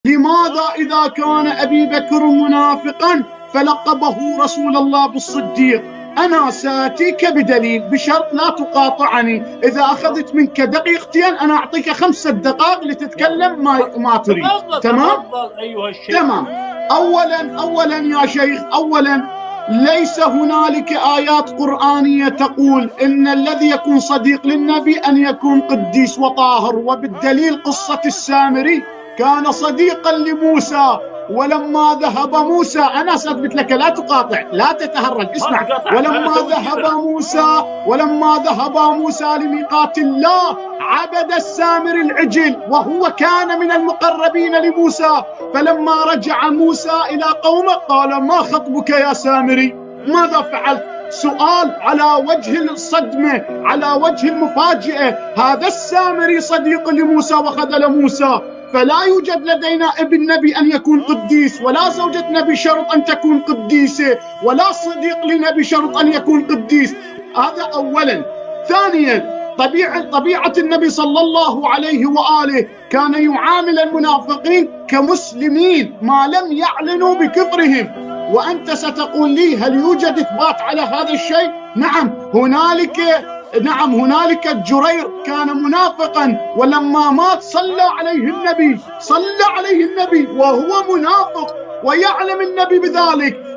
لماذا إذا كان أبي بكر منافقا فلقبه رسول الله بالصديق؟ أنا سأتيك بدليل بشرط لا تقاطعني. إذا أخذت منك دقيقتين أنا أعطيك 5 دقائق لتتكلم ما تريد. تمام؟ تفضل أيها الشيخ. تمام. أولا يا شيخ، ليس هنالك آيات قرآنية تقول إن الذي يكون صديق للنبي أن يكون قديس وطاهر، وبالدليل قصة السامري كان صديقا لموسى، ولما ذهب موسى، أنا سأثبت لك، لا تقاطع، لا تتهرج، اسمع. ولما ذهب موسى لميقات الله عبد السامر العجل، وهو كان من المقربين لموسى. فلما رجع موسى إلى قومه قال: ما خطبك يا سامري؟ ماذا فعلت؟ سؤال على وجه الصدمة، على وجه المفاجئة. هذا السامري صديق لموسى وخذل موسى، فلا يوجد لدينا ابن نبي أن يكون قديس، ولا زوجة نبي شرط أن تكون قديسة، ولا صديق لنبي شرط أن يكون قديس. هذا أولا. ثانيا، طبيعة النبي صلى الله عليه وآله كان يعامل المنافقين كمسلمين ما لم يعلنوا بكفرهم. وأنت ستقول لي: هل يوجد إثبات على هذا الشيء؟ نعم، هنالك جرير كان منافقا، ولما مات صلى عليه النبي وهو منافق ويعلم النبي بذلك.